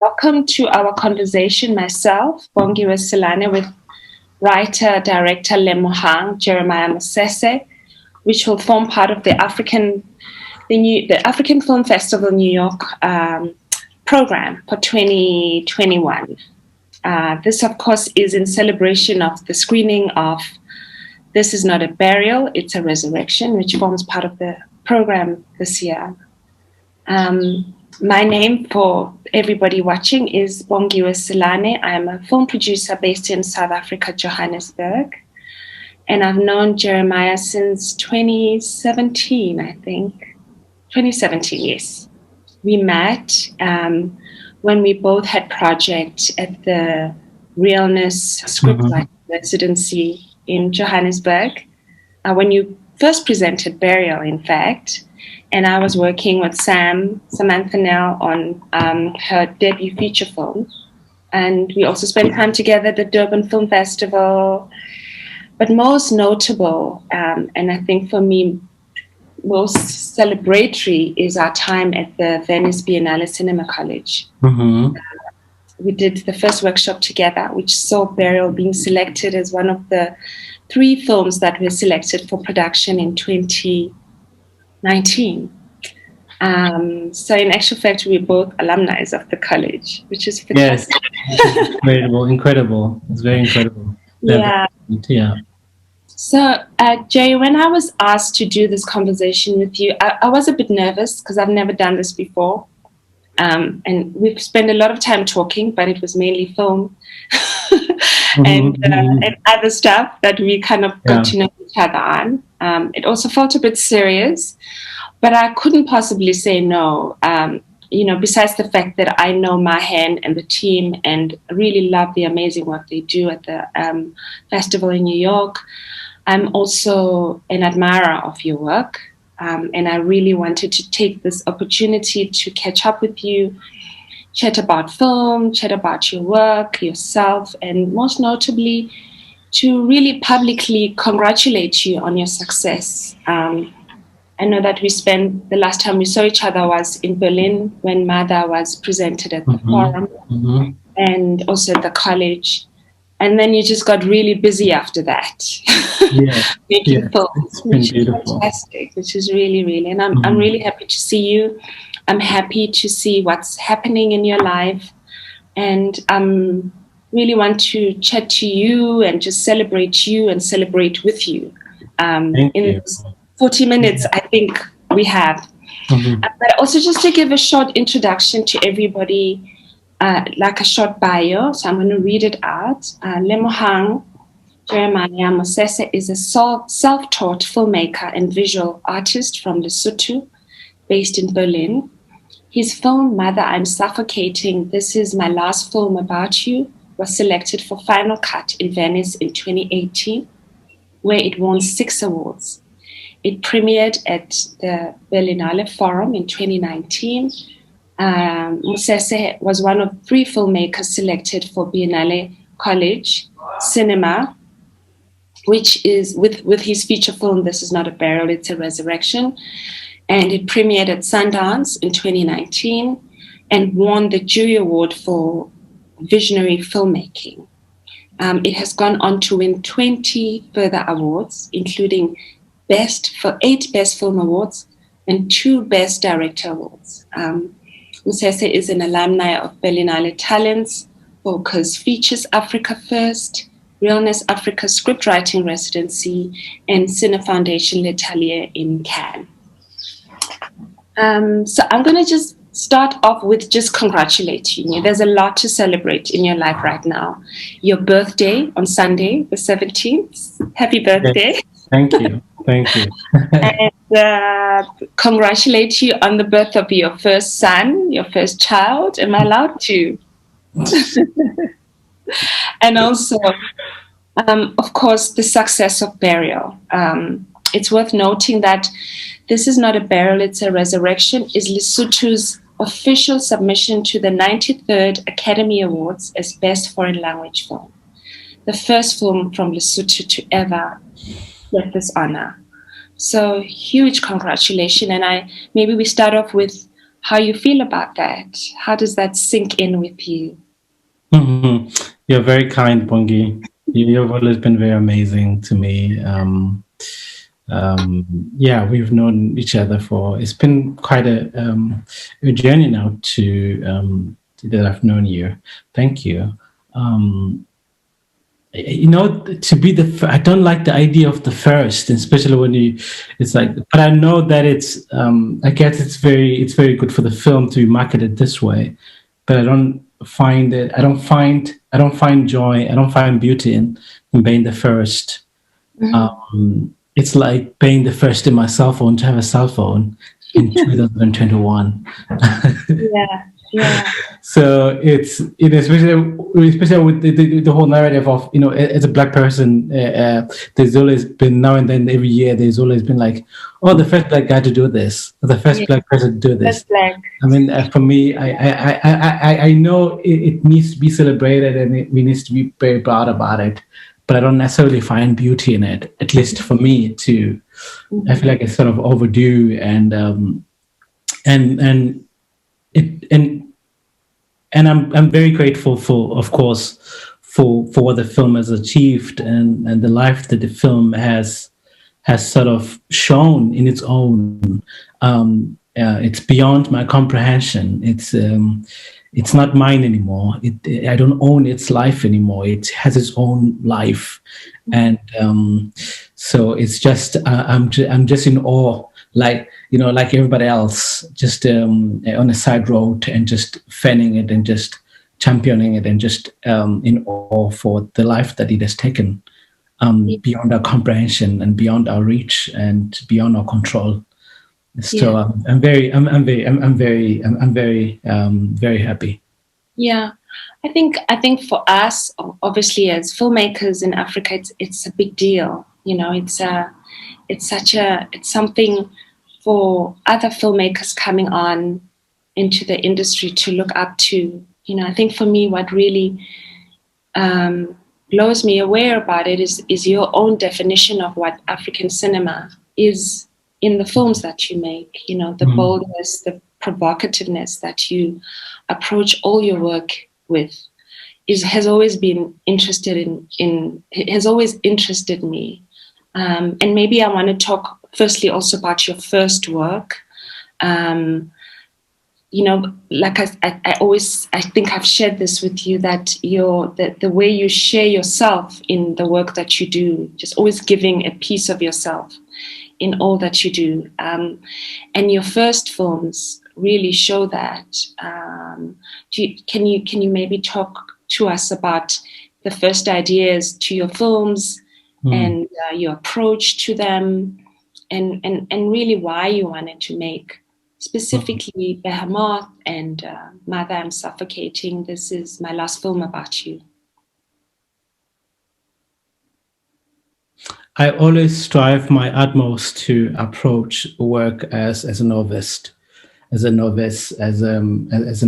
Welcome to our conversation, myself, Bongi Selane, with writer-director Lemohang Jeremiah Mosese, which will form part of the African Film Festival New York program for 2021. This, of course, is in celebration of the screening of This Is Not a Burial, It's a Resurrection, which forms part of the program this year. My name, for everybody watching, is Bongi Selane. I am a film producer based in South Africa, Johannesburg. And I've known Jeremiah since 2017, I think. 2017, yes. We met when we both had project at the Realness Scriptwriting Residency in Johannesburg. When you first presented Burial, in fact. And I was working with Samantha Nell on her debut feature film. And we also spent time together at the Durban Film Festival. But most notable, and I think for me, most celebratory, is our time at the Venice Biennale Cinema College. We did the first workshop together, which saw Burial being selected as one of the 3 films that were selected for production in 2019. So in actual fact, we're both alumni of the college, which is fantastic. Yes, incredible. It's very incredible. Yeah. So, Jay, when I was asked to do this conversation with you, I was a bit nervous because I've never done this before. And we've spent a lot of time talking, but it was mainly film and other stuff that we kind of got to know each other on. It also felt a bit serious, but I couldn't possibly say no, besides the fact that I know Mahan and the team and really love the amazing work they do at the festival in New York. I'm also an admirer of your work, and I really wanted to take this opportunity to catch up with you, chat about film, chat about your work, yourself, and most notably, to really publicly congratulate you on your success. I know that the last time we saw each other was in Berlin when Mother was presented at the forum and also at the college. And then you just got really busy after that. Making films, which is fantastic, which is really, really. And I'm really happy to see you. I'm happy to see what's happening in your life. And really want to chat to you and just celebrate you and celebrate with you. In 40 minutes, I think we have. But also just to give a short introduction to everybody, like a short bio. So I'm going to read it out. Lemohang Jeremiah Mosese is a self-taught filmmaker and visual artist from Lesotho, based in Berlin. His film, Mother, I'm Suffocating, This Is My Last Film About You, was selected for Final Cut in Venice in 2018, where it won 6 awards. It premiered at the Berlinale Forum in 2019. Mosese was one of 3 filmmakers selected for Biennale College Cinema, which is with his feature film, This Is Not a Burial, It's a Resurrection. And it premiered at Sundance in 2019 and won the Jury Award for Visionary Filmmaking. It has gone on to win 20 further awards, including 8 Best Film Awards and 2 Best Director Awards. Mosese is an alumni of Berlinale Talents, Focus Features Africa First, Realness Africa Scriptwriting Residency, and Cine Foundation L'Atelier in Cannes. So I'm going to just start off with just congratulating you. There's a lot to celebrate in your life right now. Your birthday on Sunday, the 17th. Happy birthday. Yes. Thank you. Thank you. And congratulate you on the birth of your first son, your first child. Am I allowed to? And also, of course, the success of Burial. It's worth noting that This Is Not a Burial, It's a Resurrection is Lesotho's official submission to the 93rd Academy Awards as Best Foreign Language Film. The first film from Lesotho to ever get this honor. So huge congratulations. And maybe we start off with how you feel about that. How does that sink in with you? Mm-hmm. You're very kind, Bongi. You've always been very amazing to me. Yeah, we've known each other for, it's been quite a journey now that I've known you. Thank you. Um, to be I don't like the idea of the first, especially when it's like, but I know that I guess it's very good for the film to be marketed this way, but I don't find joy, I don't find beauty in being the first. It's like being the first in my cell phone to have a cell phone in 2021. Yeah, yeah. So especially with the whole narrative of, as a black person, there's always been, now and then every year there's always been like, oh, the first black guy to do this, or the first Yeah. black person to do That's this. like, I mean, for me, I know it needs to be celebrated, and we need to be very proud about it, but I don't necessarily find beauty in it. At least for me, too, I feel like it's sort of overdue, and it and I'm very grateful for, of course, for what the film has achieved, and the life that the film has sort of shown in its own. It's beyond my comprehension. It's not mine anymore. I don't own its life anymore. It has its own life, and so it's just I'm just in awe, like, like everybody else, just on a side road, and just fanning it, and just championing it, and just in awe for the life that it has taken, beyond our comprehension, and beyond our reach, and beyond our control. So yeah. I'm very very happy. Yeah, I think for us, obviously as filmmakers in Africa, it's a big deal. It's something for other filmmakers coming on into the industry to look up to. I think for me, what really blows me away about it is your own definition of what African cinema is in the films that you make. The boldness, the provocativeness that you approach all your work with has always been has always interested me. And maybe I want to talk firstly also about your first work. Like I think I've shared this with you, that the way you share yourself in the work that you do, just always giving a piece of yourself in all that you do. And your first films really show that. Can you maybe talk to us about the first ideas to your films, and your approach to them, and really why you wanted to make specifically Behemoth and Mother, I'm Suffocating. This is my last film about you. I always strive my utmost to approach work as a novice, as an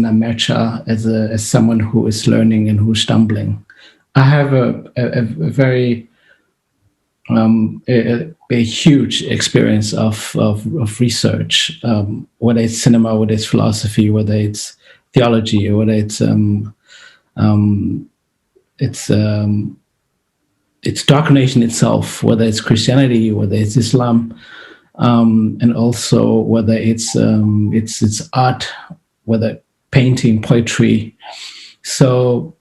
amateur, as someone who is learning and who's stumbling. I have a very a huge experience of research, whether it's cinema, whether it's philosophy, whether it's theology, or whether it's doctrination itself, whether it's Christianity, whether it's Islam, and also whether it's art, whether painting, poetry. So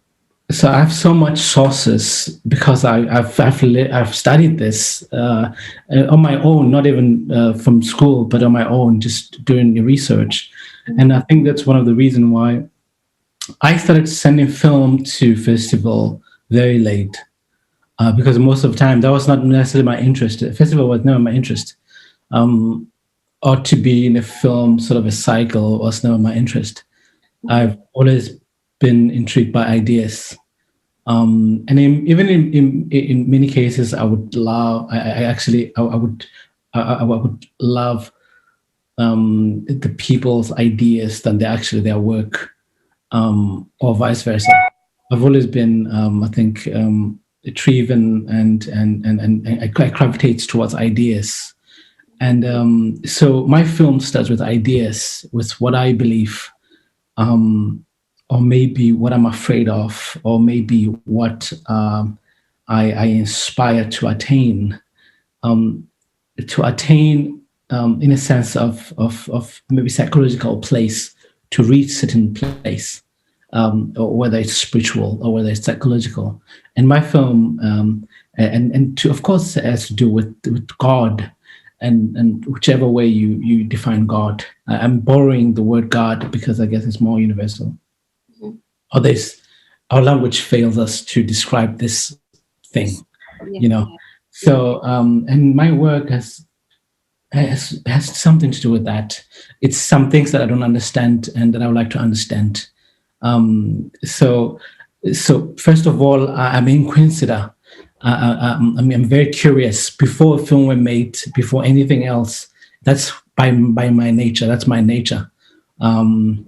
I have so much sources, because I've studied this on my own, not even from school, but on my own, just doing the research. And I think that's one of the reasons why I started sending film to festival very late, because most of the time that was not necessarily my interest. The festival was never my interest, or to be in a film sort of a cycle was never my interest. I've always been intrigued by ideas. And even in many cases, I would love. I would love the people's ideas than their work, or vice versa. I've always been, I think, driven, and I gravitate towards ideas, And so my film starts with ideas, with what I believe, or maybe what I'm afraid of, or maybe what I inspire to attain. Um, to attain, in a sense of maybe psychological place, to reach certain place, or whether it's spiritual or whether it's psychological. And my film, and to, of course, has to do with God, and whichever way you define God. I'm borrowing the word God because I guess it's more universal. Mhm. Or this, our language fails us to describe this thing, you Yeah, know. yeah, yeah. So, and my work has something to do with that. It's some things that I don't understand and that I would like to understand. So, so first of all, I'm an inquisitor. I'm very curious. Before a film were made, before anything else, that's by my nature. That's my nature. Um,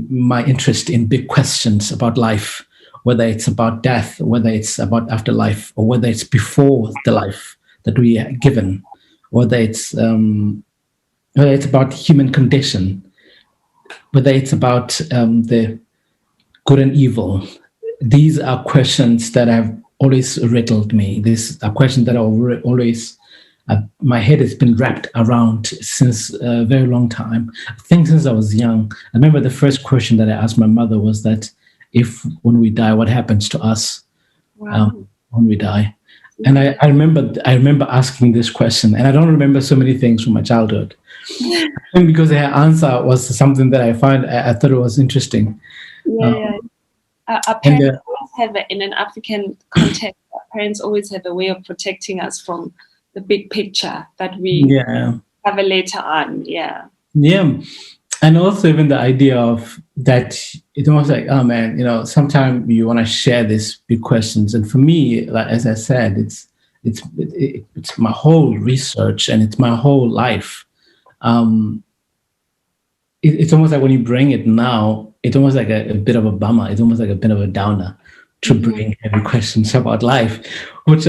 my interest in big questions about life, whether it's about death, whether it's about afterlife, or whether it's before the life that we are given, whether it's about human condition, whether it's about the good and evil. These are questions that have always riddled me. These are questions that are always my head has been wrapped around since a very long time. I think since I was young. I remember the first question that I asked my mother was that if when we die, what happens to us Wow. when we die? And Mhm. I remember asking this question, and I don't remember so many things from my childhood. Yeah, And because her answer was something that I thought it was interesting. yeah. Our And parents always have in an African context. Our parents always have a way of protecting us from the big picture that we yeah, cover later on. Yeah. yeah, and also even the idea of that, it's almost like, oh man, sometimes you want to share these big questions. And for me, like as I said, it's my whole research and it's my whole life. Um, it's almost like when you bring it now, it's almost like a bit of a bummer. It's almost like a bit of a downer to Mhm. bring heavy questions about life, which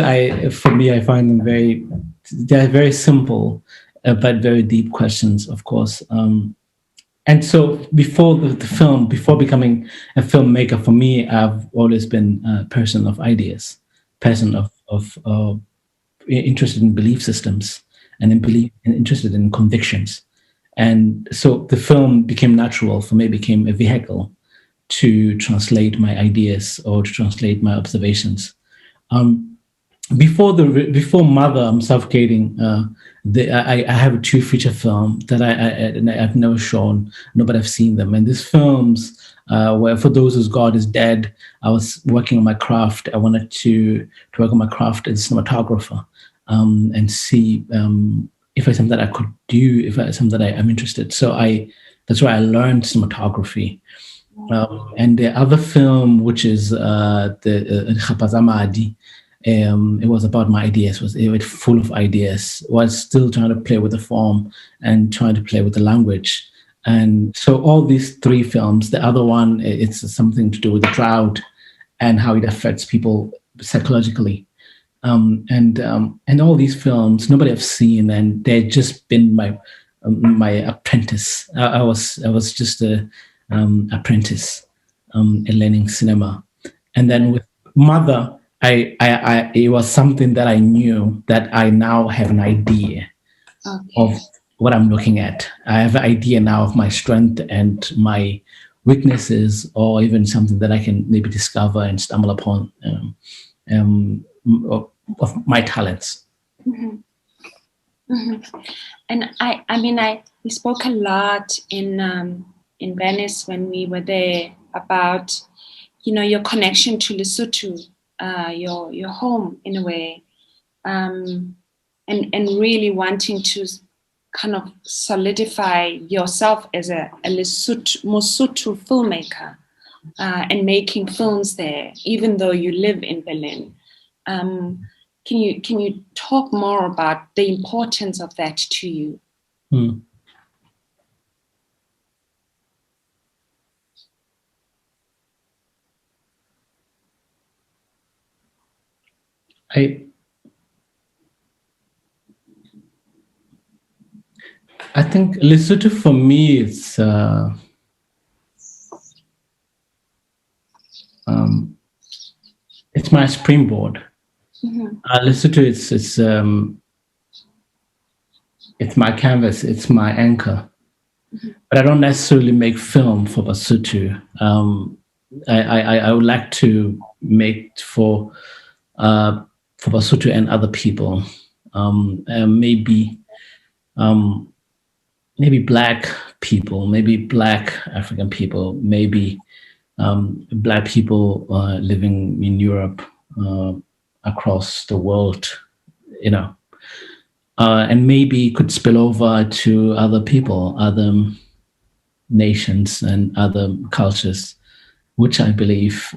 for me, I find them they're very simple, but very deep questions, of course. And so before the film, before becoming a filmmaker, for me, I've always been a person of ideas, person of interested in belief systems and interested in convictions. And so the film became natural for me, became a vehicle to translate my ideas or to translate my observations. Um, before Mother, I'm suffocating. I have two feature film that I've never shown, no, but I've seen them. And these films, where for those whose God is dead, I was working on my craft. I wanted to work on my craft as a cinematographer, and see if it's something that I could do, if it's something that I'm interested. So that's why I learned cinematography. And the other film, which is the Khapazamadi, it was about my ideas. It was full of ideas. Was still trying to play with the form and trying to play with the language. And so all these three films. The other one, it's something to do with the drought and how it affects people psychologically. And all these films nobody have seen, and they've just been my apprentice. I was just a apprentice, learning cinema. And then with Mother, it was something that I knew that I now have an idea of Okay. what I'm looking at. I have an idea now of my strength and my weaknesses, or even something that I can maybe discover and stumble upon, of my talents. Mhm. Mhm. And I mean, we spoke a lot in Venice when we were there about, your connection to Lesotho, your home in a way, um, and really wanting to kind of solidify yourself as a Mosotho filmmaker, and making films there, even though you live in Berlin. Um, can you talk more about the importance of that to you? Hmm. I I think Lesotho for me, it's my springboard. Lesotho, it's my canvas, it's my anchor. But I don't necessarily make film for Lesotho. I would like to make for Lesotho and other people. Maybe Black people, maybe Black African people, maybe Black people living in Europe, across the world, and maybe could spill over to other people, other nations, and other cultures, which I believe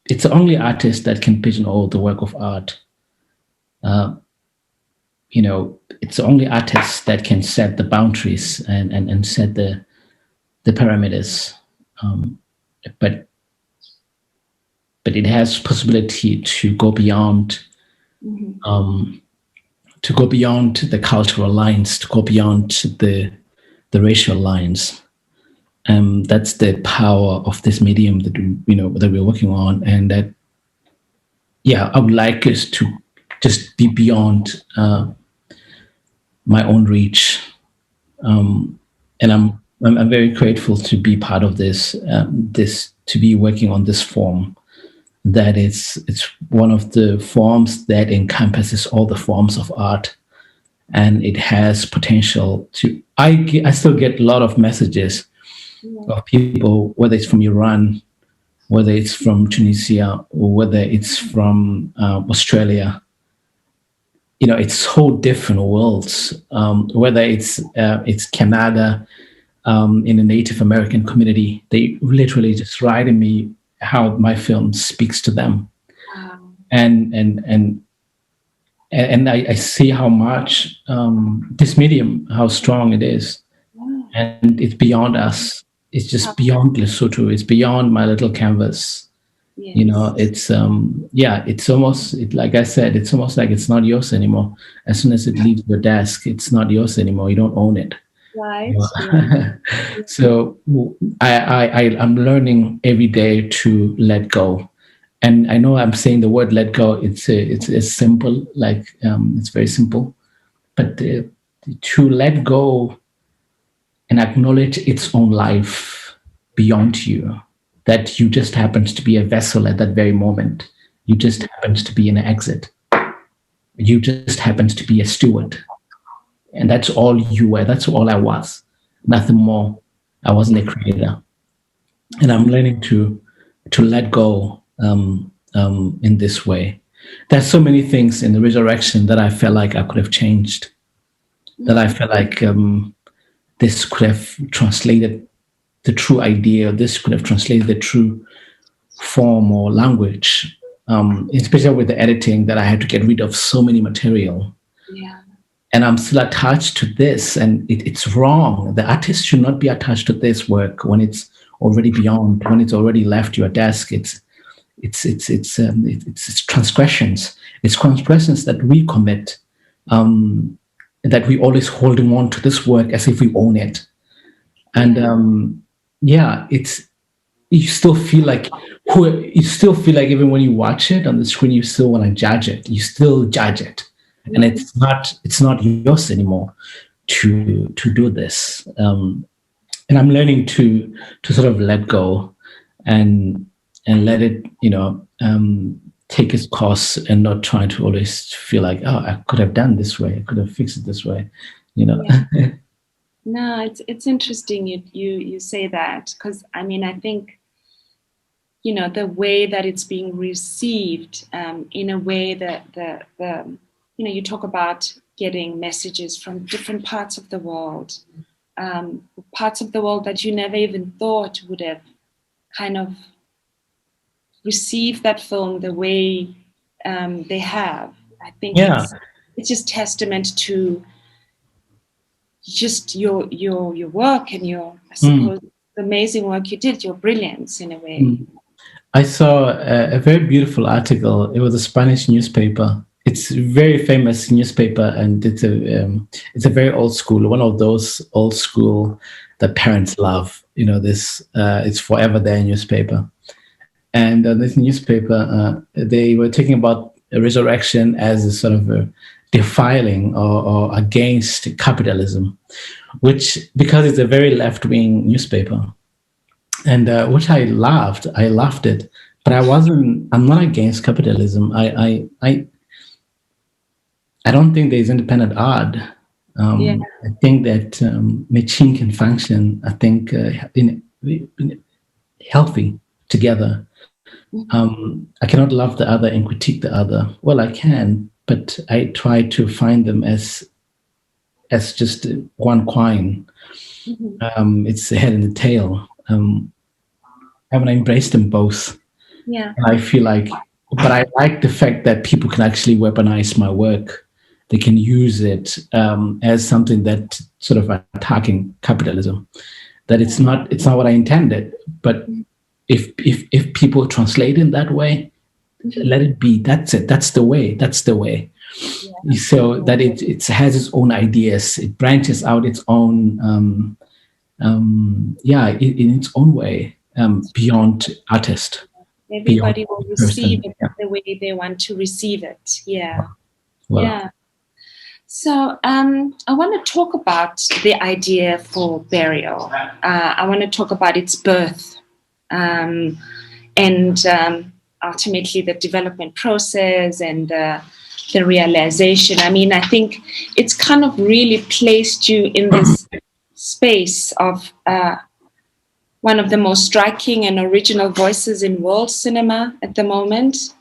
it's the only artist that can pigeonhole the work of art. It's the only artist that can set the boundaries and set the parameters. But it has possibility to go beyond, the cultural lines, to go beyond the racial lines. That's the power of this medium that that we're working on, and that I would like us to just be beyond my own reach, and I'm very grateful to be part of this, to be working on this form. That it's one of the forms that encompasses all the forms of art, and it has potential to. I still get a lot of messages of people, whether it's from Iran, whether it's from Tunisia, or whether it's from Australia. It's so different worlds. Whether it's Canada, in the Native American community, they literally just write to me how my film speaks to them. Wow. And I see how much this medium, how strong it is. Wow. And it's beyond us. It's just beyond Lesotho. It's beyond my little canvas. Yes. It's almost, like I said, it's almost like it's not yours anymore. As soon as it leaves your desk, it's not yours anymore. You don't own it. Right. So I'm learning every day to let go. And I know I'm saying the word let go, it's simple, like it's very simple. But to let go and acknowledge its own life beyond you, that you just happens to be a vessel at that very moment. You just happens to be an exit. You just happens to be a steward. And that's all you were. That's all I was. Nothing more. I wasn't a creator. And I'm learning to let go in this way. There's so many things in the resurrection that I felt like I could have changed. That I felt like this could have translated the true idea. This could have translated the true form or language. Especially with the editing, that I had to get rid of so many material. Yeah. And I'm still attached to this, and it's wrong. The artist should not be attached to this work when it's already beyond, when it's already left your desk. It's transgressions. It's transgressions that we commit, that we always holding on to this work as if we own it. And you still feel like even when you watch it on the screen, you still want to judge it. You still judge it. And it's not yours anymore to do this. And I'm learning to sort of let go and let it, take its course, and not trying to always feel like, oh, I could have done this way, I could have fixed it this way, Yeah. No, it's interesting you say that, because I think the way that it's being received, in a way that the you talk about getting messages from different parts of the world, that you never even thought would have kind of received that film the way they have. I think it's just testament to just your work and your, I suppose, the amazing work you did, your brilliance in a way. I saw a very beautiful article. It was a Spanish newspaper. it's a very famous newspaper, and it's a very old school, one of those old school that parents love. This it's forever there newspaper, and this newspaper they were talking about a resurrection as a sort of a defiling or against capitalism, which because it's a very left wing newspaper, and which I loved it, but I'm not against capitalism. I don't think there's independent art. Yeah. I think that machine can function. I think in healthy together. I cannot love the other and critique the other. Well, I can, but I try to find them as just one coin. It's the head and the tail. I want to embrace them both. Yeah. And I feel like, but I like the fact that people can actually weaponize my work. They can use it as something that sort of attacking capitalism. That it's not what I intended, but if people translate in that way, let it be. That's it. That's the way. Yeah. So that it has its own ideas. It branches out its own, in its own way, beyond artist. Everybody will receive it the way they want to receive it. Yeah. Well, yeah. So I want to talk about the idea for burial. I want to talk about its birth and ultimately the development process and the realization. I mean, I think it's kind of really placed you in this space of one of the most striking and original voices in world cinema at the moment.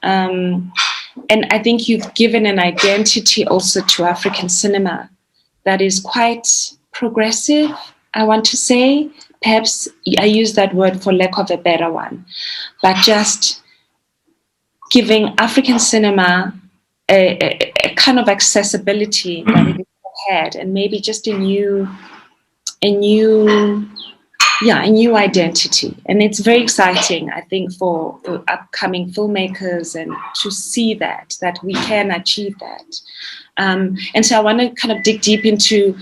And I think you've given an identity also to African cinema that is quite progressive, I want to say. Perhaps I use that word for lack of a better one, but just giving African cinema a kind of accessibility that it had, and maybe just a new identity. And it's very exciting, I think, for the upcoming filmmakers and to see that we can achieve that. And so I want to kind of dig deep into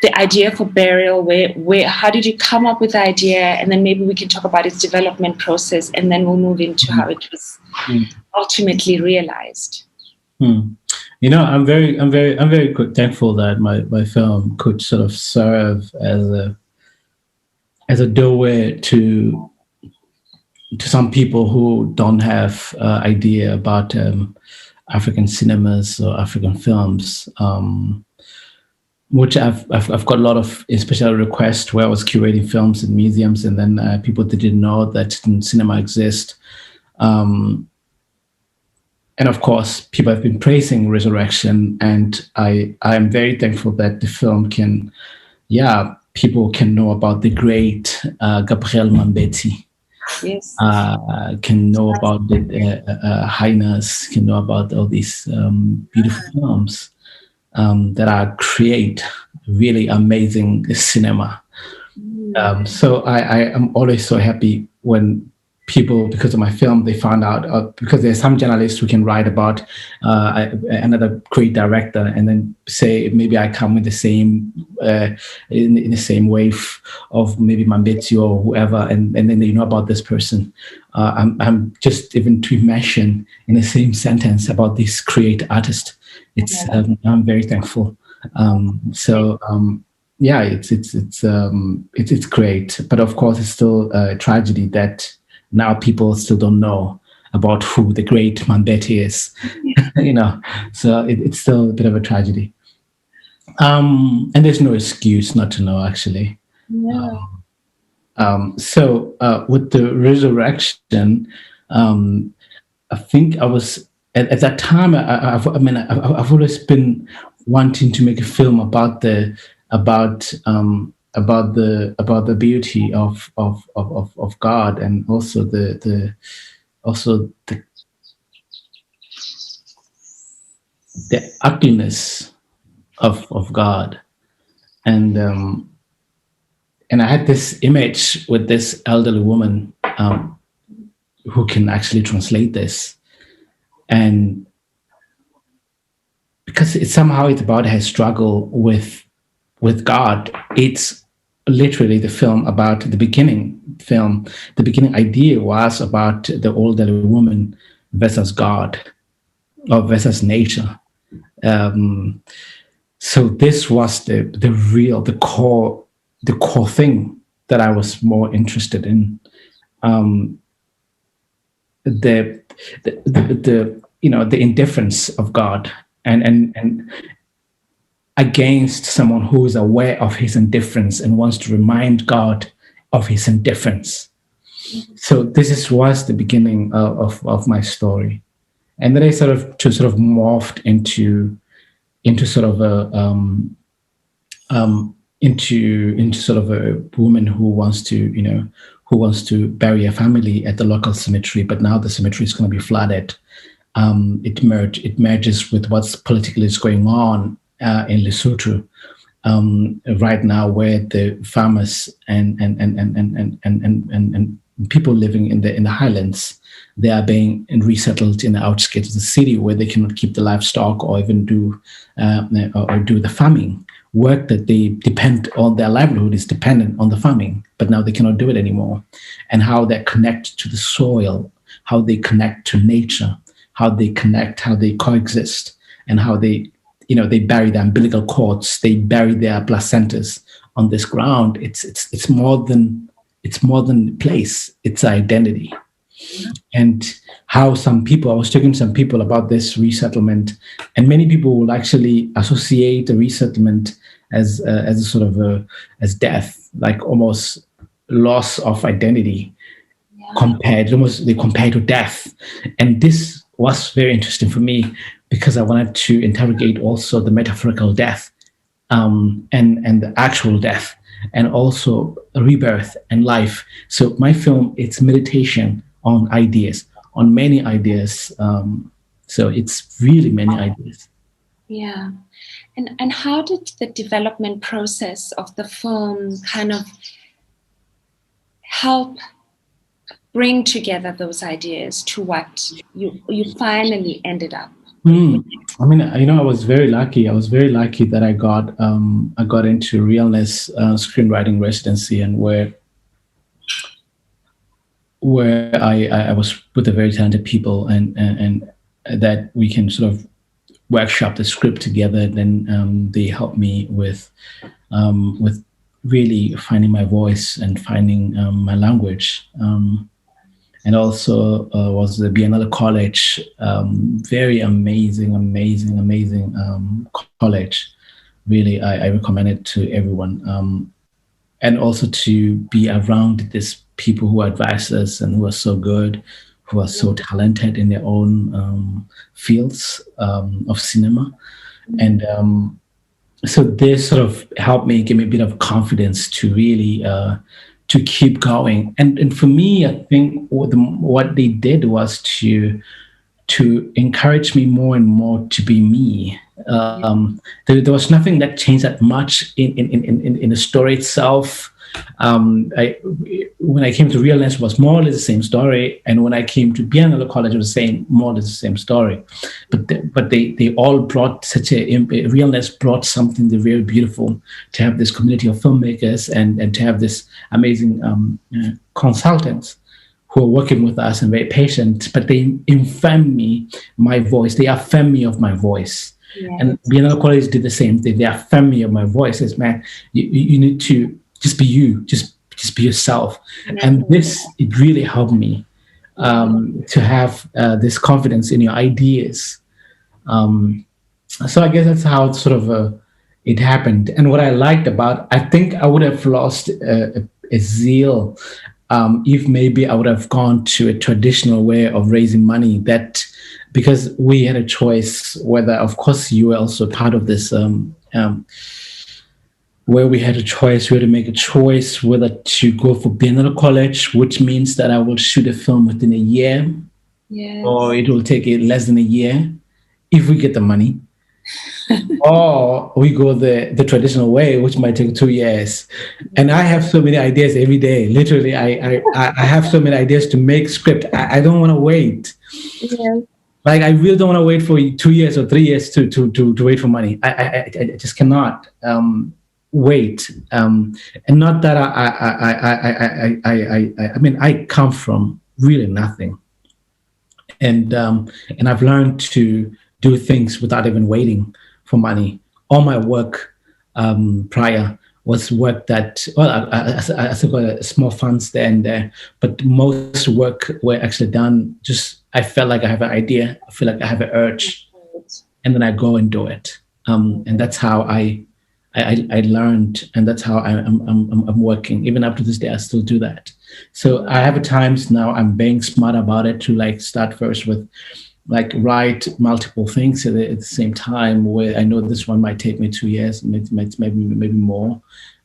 the idea for burial. Where how did you come up with the idea? And then maybe we can talk about its development process, and then we'll move into how it was ultimately realized. I'm very thankful that my film could sort of serve as a doorway to some people who don't have idea about African cinemas or African films, which I've got a lot of special requests where I was curating films in museums, and then people didn't know that cinema exists. And of course, people have been praising Resurrection, and I am very thankful that the film can, people can know about the great Gabriel Mambeti. Yes. Can know about the Highness, can know about all these beautiful films that create really amazing cinema. So I am always so happy when people, because of my film, they found out, because there's some journalists who can write about another great director and then say maybe I come with the same in the same wave of maybe Mambetsi or whoever, and then they know about this person. I'm just even to mention in the same sentence about this great artist. It's I'm very thankful. It's great, but of course it's still a tragedy that now people still don't know about who the great Mambeti is, so it's still a bit of a tragedy. And there's no excuse not to know, actually. Yeah. So with the Resurrection, I think I was at that time. I've always been wanting to make a film about the beauty of God, and also the ugliness of God, and I had this image with this elderly woman who can actually translate this, and because it's somehow it's about her struggle with God. It's literally the film about the beginning film. The beginning idea was about the older woman versus God or versus nature. Um, so this was the real the core thing that I was more interested in. Um, the, the the indifference of God and against someone who is aware of his indifference and wants to remind God of his indifference. So was the beginning of my story, and then I sort of morphed into sort of a into sort of a woman who wants to who wants to bury a family at the local cemetery, but now the cemetery is going to be flooded. It merges with what's politically is going on in Lesotho right now, where the farmers and people living in the highlands, they are being resettled in the outskirts of the city where they cannot keep the livestock or even do or do the farming work that they depend on. Their livelihood is dependent on the farming, but now they cannot do it anymore. And how they connect to the soil, how they connect to nature, how they connect, how they coexist, and how they they bury their umbilical cords, they bury their placentas on this ground. It's more than a place, it's identity. And how some people, I was talking to some people about this resettlement, and many people will actually associate the resettlement as a sort of as death, like almost loss of identity. They compare to death. And this was very interesting for me because I wanted to interrogate also the metaphorical death, and the actual death, and also rebirth and life. So my film, it's meditation on ideas, on many ideas. So it's really many ideas. Yeah. And how did the development process of the film kind of help bring together those ideas to what you finally ended up? I mean, I was very lucky. I was very lucky that I got into Realness screenwriting residency, and where I was with a very talented people, and that we can sort of workshop the script together. Then they helped me with really finding my voice and finding my language. And also was the Biennale College, very amazing college. Really, I recommend it to everyone. And also to be around these people who advise us and who are so good, who are so talented in their own fields of cinema. And so this sort of helped me, give me a bit of confidence to really to keep going. And for me, I think what they did was to encourage me more and more to be me. There was nothing that changed that much in the story itself. When I came to Realness, it was more or less the same story, and when I came to Biennale College, it was more or less the same story. But they all brought Realness brought something very beautiful, to have this community of filmmakers and to have this amazing consultants who are working with us and very patient, but they affirm my voice. They affirm me of my voice. Yes. And Biennale College did the same thing. They affirm me of my voice. It's, man, you need to just be you, just be yourself. Yes. And it really helped me to have this confidence in your ideas. So I guess that's how it happened. And what I liked I think I would have lost a zeal if maybe I would have gone to a traditional way of raising money, because we had a choice whether, of course, you were also part of this, where we had to make a choice whether to go for Biennale College, which means that I will shoot a film within a year, yes, or it will take less than a year if we get the money. Or we go the traditional way, which might take 2 years. And I have so many ideas every day. Literally, I have so many ideas to make script. I don't want to wait. Yes. Like I really don't want to wait for 2 years or 3 years to wait for money. I just cannot wait. And not that I mean I come from really nothing, and I've learned to do things without even waiting for money. All my work prior was work that, well, I still got a small funds there and there, but most work were actually done. Just I felt like I have an idea, I feel like I have an urge, and then I go and do it. And that's how I learned, and that's how I'm working. Even up to this day, I still do that. So I have times now I'm being smart about it to like start first with like write multiple things at the same time, where I know this one might take me 2 years, maybe more,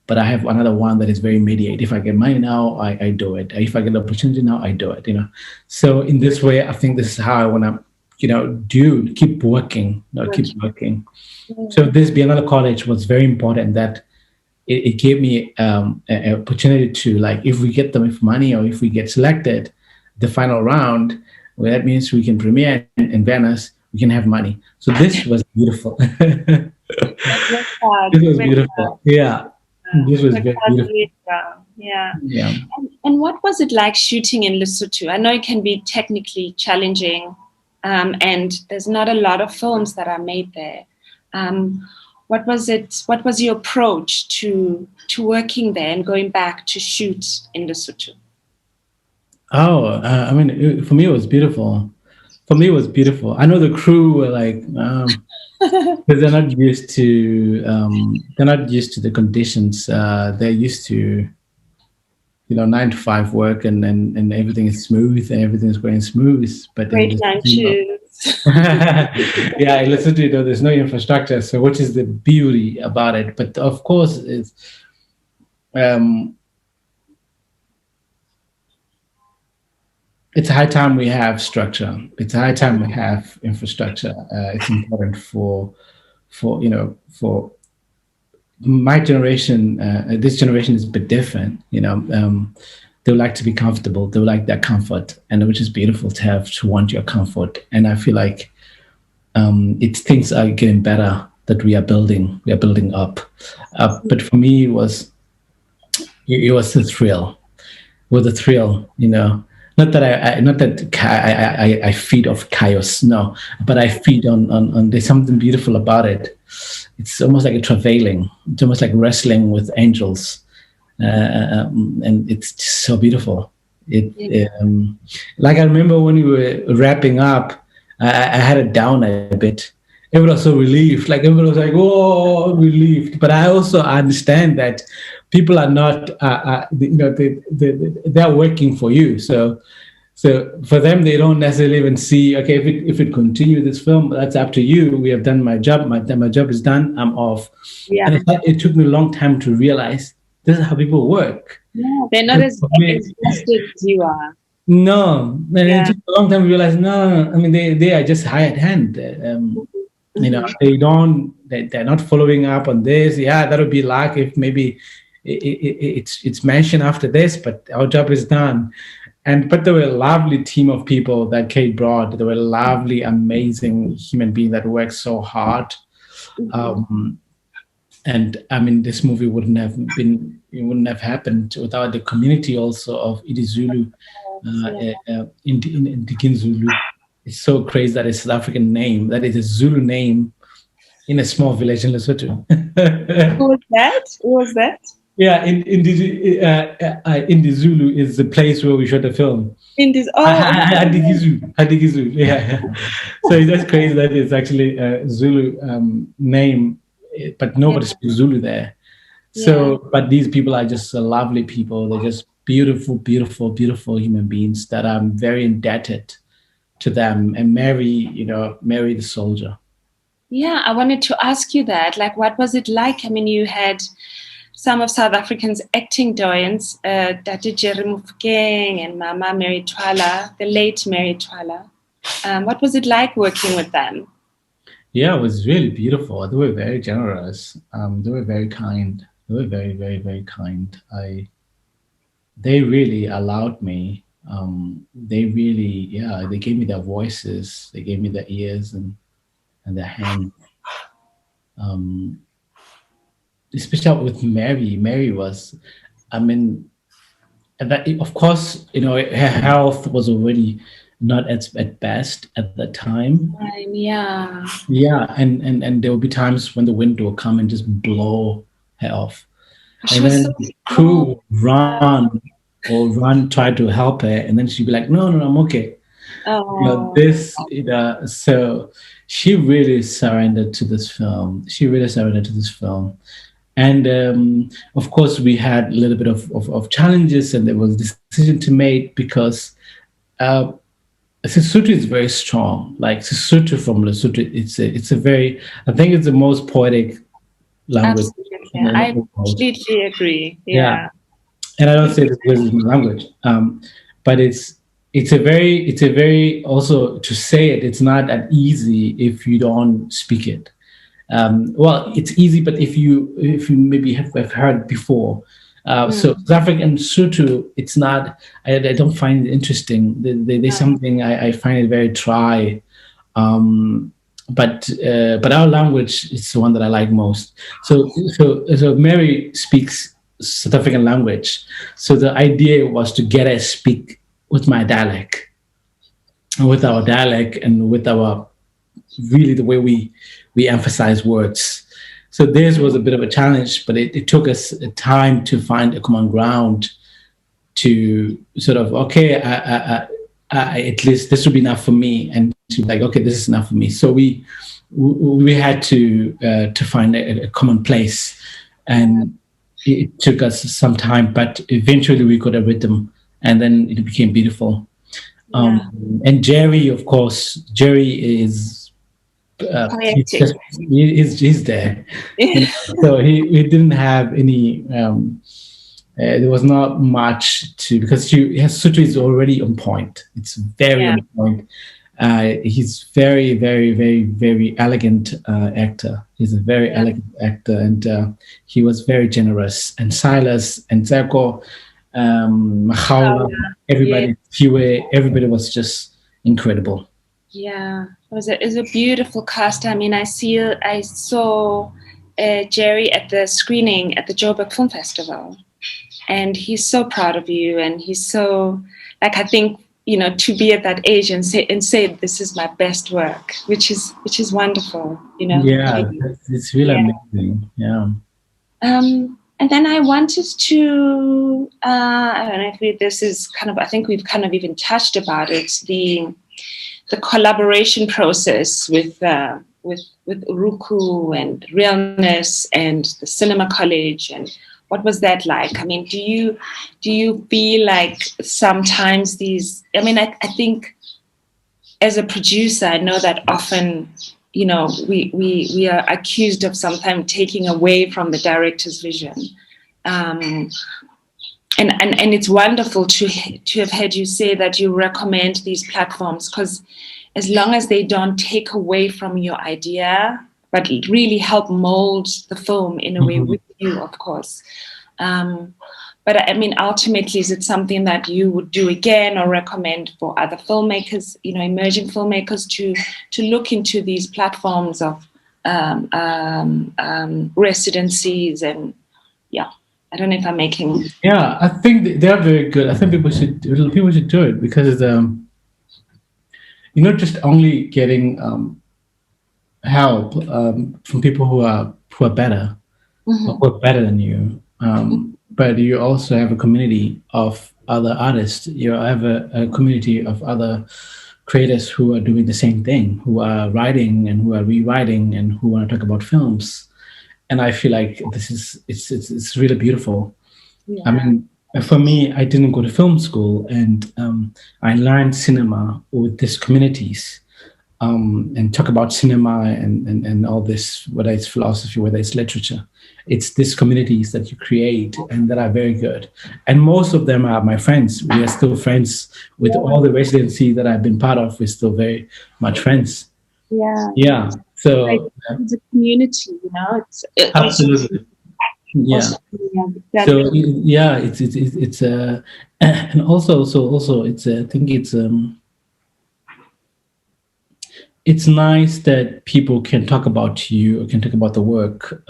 but I have another one that is very immediate. If I get money now, I do it. If I get the opportunity now, I do it. So in this way, I think this is how I want to keep working, keep working. So this Biennale College was very important, that it gave me an opportunity to, like, if we get them with money or if we get selected the final round, well, that means we can premiere in Venice, we can have money. So this was beautiful. This was beautiful. Yeah. This was very beautiful. Yeah. Yeah. And what was it like shooting in Lesotho? I know it can be technically challenging, and there's not a lot of films that are made there. What was it? What was your approach to working there and going back to shoot in Lesotho? Oh, I mean, for me, it was beautiful. For me, it was beautiful. I know the crew were like, because they're not used to the conditions. They're used to, 9 to 5 work, and everything is smooth and everything is going smooth. But great night shoes. Yeah, listen to there's no infrastructure, so which is the beauty about it. But of course, it's high time we have structure. It's high time we have infrastructure. It's important for my generation. This generation is a bit different. They would like to be comfortable. They would like that comfort, and which is beautiful to want your comfort. And I feel like it's things are getting better, that we are building up. But for me, it was the thrill. With the thrill, not that I feed off chaos, no, but I feed on there's something beautiful about it. It's almost like a travailing. It's almost like wrestling with angels, and it's just so beautiful. Like I remember when we were wrapping up, I had it down a bit. Everyone was so relieved. Like everyone was like, "Oh, relieved." But I also understand that people are not, they're working for you. So for them, they don't necessarily even see, okay, if it continue this film, that's up to you. We have done my job. My job is done. I'm off. Yeah. And it took me a long time to realize this is how people work. Yeah, they're not as invested as you are. No, and it took a long time to realize, no, I mean, they are just hired hand. They're not following up on this. Yeah, that would be luck if maybe it's mentioned after this, but our job is done. But there were a lovely team of people that Kate brought. There were lovely, amazing human beings that worked so hard. And I mean, this movie wouldn't have happened without the community also of Idizulu, in Zulu. It's so crazy that it's a South African name, that is a Zulu name in a small village in Lesotho. Who was that? Yeah, in the Zulu is the place where we shot the film. In this, Adigizu, yeah. So it's just crazy that it's actually a Zulu name, but nobody speaks Zulu there. So, but these people are just lovely people. They're just beautiful, beautiful, beautiful human beings that I'm very indebted to them. And Mary the soldier. Yeah, I wanted to ask you that. Like, what was it like? I mean, you had some of South Africa's acting doyens, Dr. Jeremy Mofokeng and Mama Mary Twala, the late Mary Twala. What was it like working with them? Yeah, it was really beautiful. They were very generous. They were very kind. They were very, very, very kind. They really allowed me They really, yeah, they gave me their voices, they gave me their ears and their hands. Um, Especially with Mary. Mary was, I mean, and that, of course, her health was already not at best at that time. Yeah. Yeah, and there will be times when the wind will come and just blow her off, She and was so then the small. crew run, try to help her, and then she'd be like, "No, no, no, I'm okay." Oh, So she really surrendered to this film. She really surrendered to this film, and of course, we had a little bit of challenges, and there was a decision to make because. Uh, Sesotho is very strong. Like Sesotho from Lesotho, it's a very, I think it's the most poetic language absolutely. in the I world. completely agree. Yeah, Yeah. and I don't say this because it's my language, but it's a very also to say it. It's not that easy if you don't speak it. Well, it's easy, but if you maybe have heard before. So Mm. South African Sotho, it's not. I don't find it interesting. There's something I find it very dry. Um, but our language is the one that I like most. So Mary speaks South African language. So the idea was to get her speak with my dialect, with our dialect, and with our really the way we emphasize words. So this was a bit of a challenge, but it took us a time to find a common ground to sort of okay, at least this would be enough for me, and to be like okay, this is enough for me. So we had to find a common place, and it took us some time, but eventually we got a rhythm, and then it became beautiful. Yeah. And Jerry, of course, Jerry is he's Poetic. just he's there, so he didn't have any. There was not much to because Sutra is already on point. It's very Yeah. on point. He's very, very, very, very elegant actor. He's a very Yeah. elegant actor, and he was very generous. And Silas and Zeko, Oh, Mahaula, yeah. everybody was just incredible. Yeah. It was a beautiful cast. I mean, I saw Jerry at the screening at the Joburg Film Festival, and he's so proud of you, and he's so like I think to be at that age and say this is my best work, which is wonderful. Yeah, it's really Yeah. amazing. Yeah. And then I wanted to, I don't know if this is kind of, I think we've kind of even touched about it, the collaboration process with Uruku and Realness and the Cinema College, and what was that like? I mean, do you feel like sometimes these? I mean, I think as a producer, I know that often, we are accused of sometimes taking away from the director's vision. Um, and it's wonderful to have heard you say that you recommend these platforms, because as long as they don't take away from your idea, but really help mold the film in a way Mhm. with you, of course. Um, but I mean, ultimately, is it something that you would do again or recommend for other filmmakers, emerging filmmakers, to look into these platforms of residencies? And yeah, I don't know if I'm making. Yeah, I think they are very good. I think people should do it because you're not just only getting help from people who are better or Mhm. who are better than you, but you also have a community of other artists. You have a community of other creators who are doing the same thing, who are writing and who are rewriting and who want to talk about films. And I feel like this is it's really beautiful. I Yeah. mean, for me, I didn't go to film school, and I learned cinema with these communities and talk about cinema and all this, whether it's philosophy, whether it's literature. It's these communities that you create and that are very good. And most of them are my friends. We are still friends with Yeah. all the residency that I've been part of. We're still very much friends. Yeah. Yeah. Like So it's a community, It's also absolutely. Yeah. also yeah, that. So yeah, it's And also, it's I think it's nice that people can talk about you or can talk about the work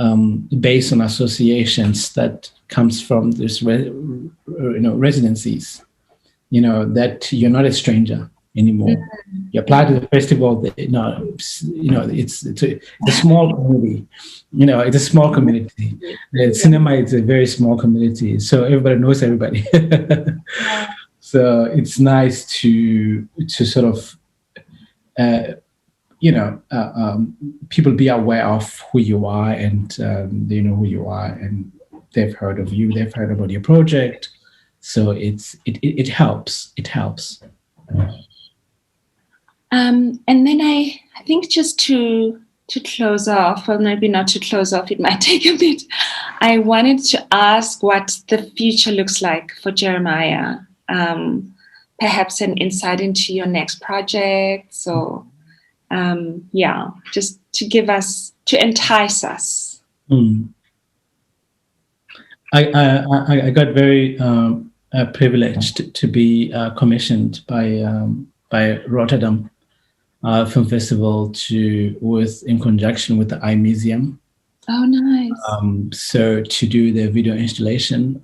based on associations that comes from this residencies. That you're not a stranger anymore. You apply to the festival. It's a small community. It's a small community. The cinema is a very small community, so everybody knows everybody. So it's nice to sort of people be aware of who you are, and they know who you are, and they've heard of you. They've heard about your project. So it helps. It helps. And then I think just to close off, or maybe not to close off, it might take a bit. I wanted to ask what the future looks like for Jeremiah. Perhaps an insight into your next project. So, just to entice us. I got very privileged to be commissioned by Rotterdam Film Festival in conjunction with the iMuseum. Oh, nice. So to do the video installation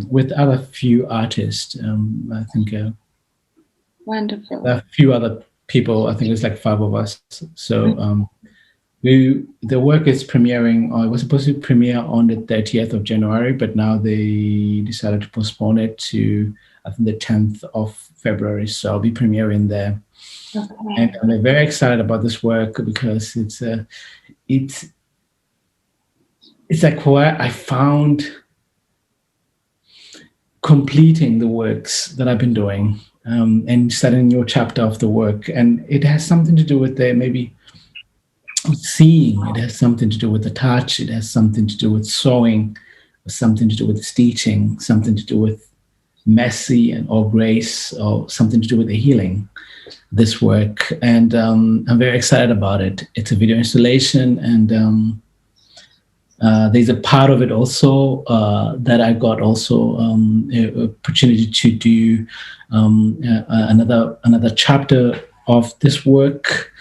with other few artists, I think. Wonderful. A few other people. I think it's like 5 of us. So the work is premiering, or it was supposed to premiere on the 30th of January, but now they decided to postpone it to, I think, the 10th of February. So I'll be premiering there. Okay. And I'm very excited about this work because it's like where I found completing the works that I've been doing and starting a new chapter of the work. And it has something to do with maybe seeing. It has something to do with the touch. It has something to do with sewing, something to do with stitching, something to do with mercy or grace, or something to do with the healing. This work, and I'm very excited about it. It's a video installation, and there's a part of it also that I got also an opportunity to do another chapter of this work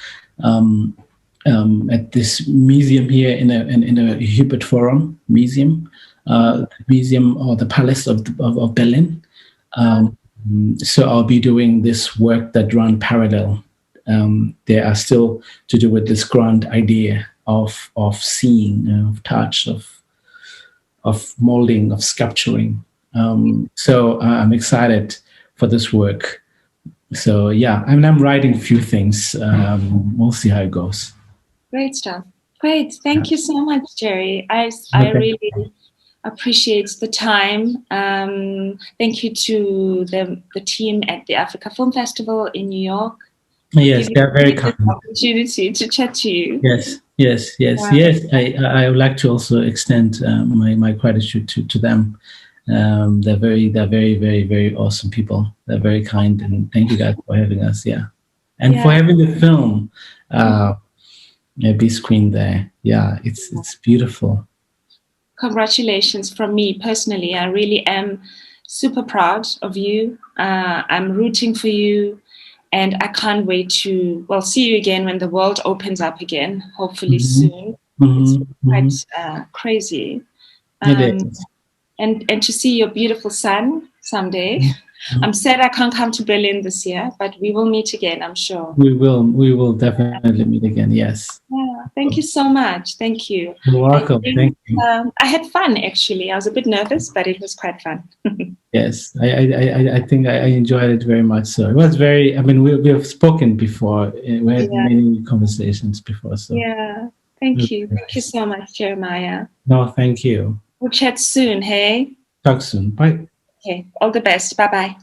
at this museum here in a Hubert Forum museum, museum or the Palace of Berlin. So I'll be doing this work that run parallel. They are still to do with this grand idea of seeing, of touch, of molding, of sculpturing. So I'm excited for this work. So yeah, I'm writing a few things. We'll see how it goes. Great stuff. Great. Thank you so much, Jerry. I really appreciate the time. Thank you to the team at the Africa Film Festival in New York. Yes, they're very kind. Opportunity to chat to you. Yes. I would like to also extend my gratitude to them. They're very, very awesome people. They're very kind, and thank you guys for having us. And for having the film be screened there. Yeah, it's beautiful. Congratulations from me personally. I really am super proud of you. I'm rooting for you, and I can't wait to see you again when the world opens up again, hopefully soon. It's quite crazy. And to see your beautiful son someday. I'm sad I can't come to Berlin this year, but we will meet again, I'm sure. We will definitely meet again, yes. Yeah, thank you so much. Thank you. You're welcome. Thank you. I had fun, actually. I was a bit nervous, but it was quite fun. Yes, I think I enjoyed it very much. So it was very, we have spoken before. We had many conversations before. So yeah, thank you. Thank you so much, Jeremiah. No, thank you. We'll chat soon, hey? Talk soon. Bye. Okay, all the best. Bye-bye.